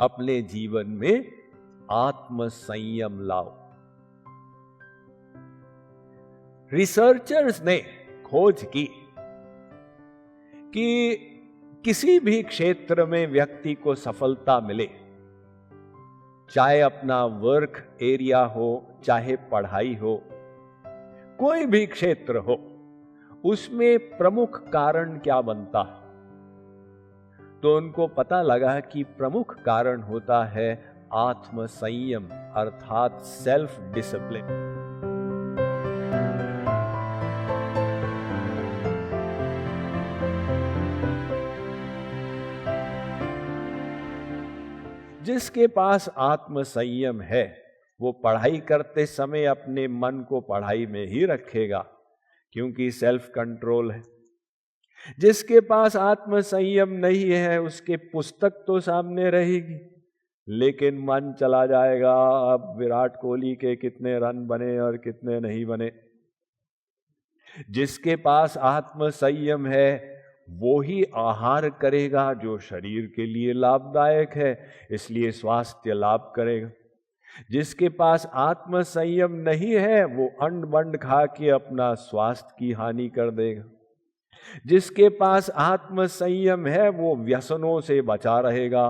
अपने जीवन में आत्म संयम लाओ। रिसर्चर्स ने खोज की कि किसी भी क्षेत्र में व्यक्ति को सफलता मिले, चाहे अपना वर्क एरिया हो, चाहे पढ़ाई हो, कोई भी क्षेत्र हो, उसमें प्रमुख कारण क्या बनता है? तो उनको पता लगा कि प्रमुख कारण होता है आत्म संयम, अर्थात सेल्फ डिसिप्लिन। जिसके पास आत्म संयम है वो पढ़ाई करते समय अपने मन को पढ़ाई में ही रखेगा, क्योंकि सेल्फ कंट्रोल है। जिसके पास आत्म संयम नहीं है उसके पुस्तक तो सामने रहेगी, लेकिन मन चला जाएगा अब विराट कोहली के कितने रन बने और कितने नहीं बने। जिसके पास आत्म संयम है वो ही आहार करेगा जो शरीर के लिए लाभदायक है, इसलिए स्वास्थ्य लाभ करेगा। जिसके पास आत्म संयम नहीं है वो अंड बंड खा के अपना स्वास्थ्य की हानि कर देगा। जिसके पास आत्म संयम है वो व्यसनों से बचा रहेगा,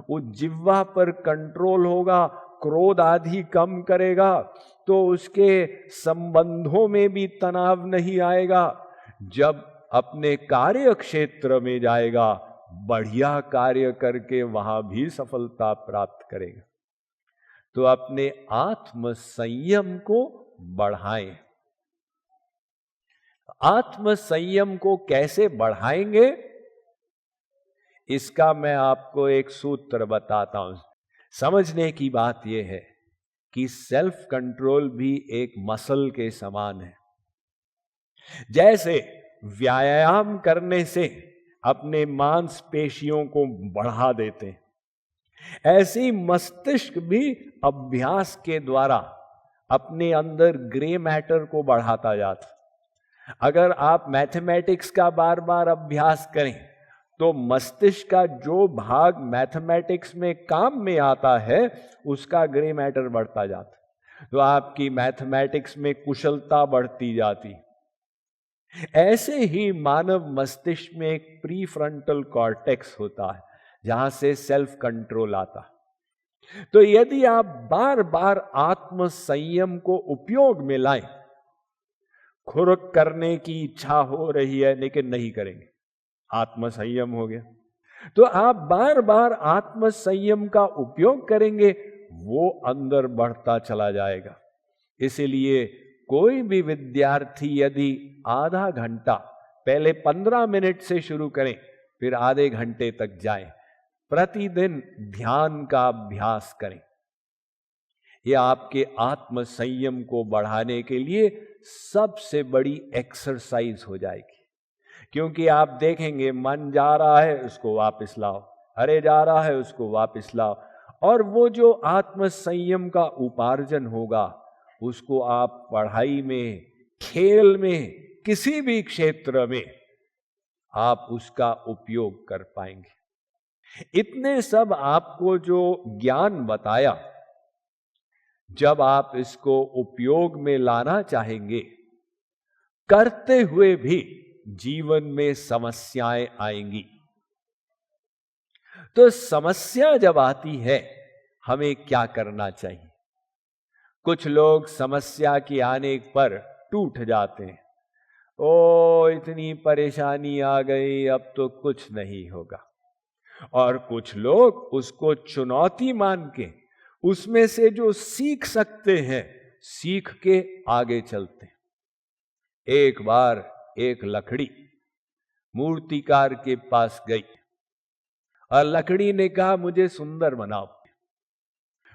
वो जिह्वा पर कंट्रोल होगा, क्रोध आदि कम करेगा, तो उसके संबंधों में भी तनाव नहीं आएगा। जब अपने कार्य क्षेत्र में जाएगा बढ़िया कार्य करके वहां भी सफलता प्राप्त करेगा। तो अपने आत्म संयम को बढ़ाएं। आत्म संयम को कैसे बढ़ाएंगे इसका मैं आपको एक सूत्र बताता हूं। समझने की बात यह है कि सेल्फ कंट्रोल भी एक मसल के समान है। जैसे व्यायाम करने से अपने मांसपेशियों को बढ़ा देते हैं, ऐसे ही मस्तिष्क भी अभ्यास के द्वारा अपने अंदर ग्रे मैटर को बढ़ाता जाता। अगर आप मैथमेटिक्स का बार बार अभ्यास करें तो मस्तिष्क का जो भाग मैथमेटिक्स में काम में आता है उसका ग्रे मैटर बढ़ता जाता, तो आपकी मैथमेटिक्स में कुशलता बढ़ती जाती। ऐसे ही मानव मस्तिष्क में एक प्री फ्रंटल कॉर्टेक्स होता है जहां से सेल्फ कंट्रोल आता। तो यदि आप बार बार आत्म संयम को उपयोग में लाएं, खुरक करने की इच्छा हो रही है लेकिन नहीं करेंगे, आत्म संयम हो गया, तो आप बार बार आत्म संयम का उपयोग करेंगे, वो अंदर बढ़ता चला जाएगा। इसलिए कोई भी विद्यार्थी यदि आधा घंटा, पहले 15 मिनट से शुरू करें फिर आधे घंटे तक जाएं, प्रतिदिन ध्यान का अभ्यास करें, यह आपके आत्म संयम को बढ़ाने के लिए सबसे बड़ी एक्सरसाइज हो जाएगी। क्योंकि आप देखेंगे मन जा रहा है उसको वापस लाओ, अरे जा रहा है उसको वापस लाओ, और वो जो आत्म संयम का उपार्जन होगा उसको आप पढ़ाई में, खेल में, किसी भी क्षेत्र में आप उसका उपयोग कर पाएंगे। इतने सब आपको जो ज्ञान बताया, जब आप इसको उपयोग में लाना चाहेंगे, करते हुए भी जीवन में समस्याएं आएंगी। तो समस्या जब आती है हमें क्या करना चाहिए? कुछ लोग समस्या के आने पर टूट जाते हैं, ओ इतनी परेशानी आ गई अब तो कुछ नहीं होगा। और कुछ लोग उसको चुनौती मान के उसमें से जो सीख सकते हैं सीख के आगे चलते हैं। एक बार एक लकड़ी मूर्तिकार के पास गई और लकड़ी ने कहा मुझे सुंदर बनाओ।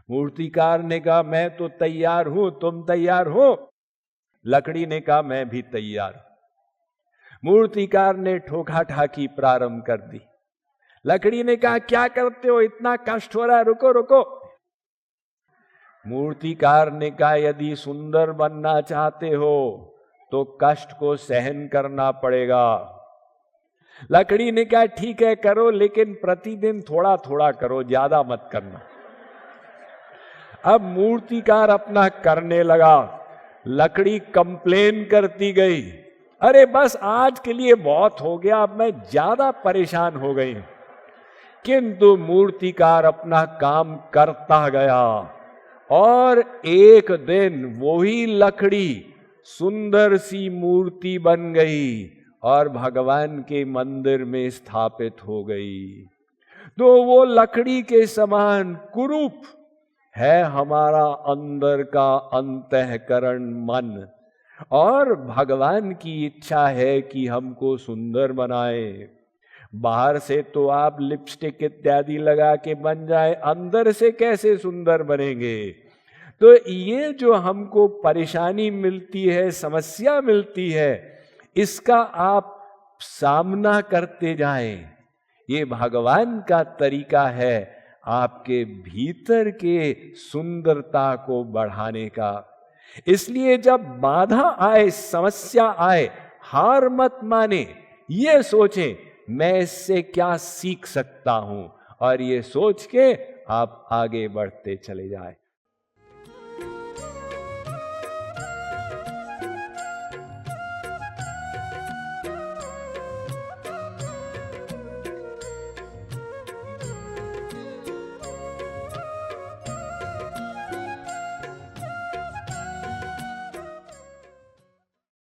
मूर्तिकार ने कहा मैं तो तैयार हूं, तुम तैयार हो? लकड़ी ने कहा मैं भी तैयार हूं। मूर्तिकार ने ठोका ठाकी प्रारंभ कर दी। लकड़ी ने कहा क्या करते हो, इतना कष्ट हो रहा है, रुको रुको। मूर्तिकार ने कहा यदि सुंदर बनना चाहते हो तो कष्ट को सहन करना पड़ेगा। लकड़ी ने कहा ठीक है करो, लेकिन प्रतिदिन थोड़ा थोड़ा करो, ज्यादा मत करना। अब मूर्तिकार अपना करने लगा, लकड़ी कंप्लेन करती गई, अरे बस आज के लिए बहुत हो गया, अब मैं ज्यादा परेशान हो गई। किंतु मूर्तिकार अपना काम करता गया और एक दिन वही लकड़ी सुंदर सी मूर्ति बन गई और भगवान के मंदिर में स्थापित हो गई। तो वो लकड़ी के समान कुरूप है हमारा अंदर का अंतःकरण मन, और भगवान की इच्छा है कि हमको सुंदर बनाए। बाहर से तो आप लिपस्टिक इत्यादि लगा के बन जाए, अंदर से कैसे सुंदर बनेंगे? तो ये जो हमको परेशानी मिलती है, समस्या मिलती है, इसका आप सामना करते जाएं। ये भगवान का तरीका है आपके भीतर के सुंदरता को बढ़ाने का। इसलिए जब बाधा आए, समस्या आए, हार मत माने, ये सोचें मैं इससे क्या सीख सकता हूं, और ये सोच के आप आगे बढ़ते चले जाएं।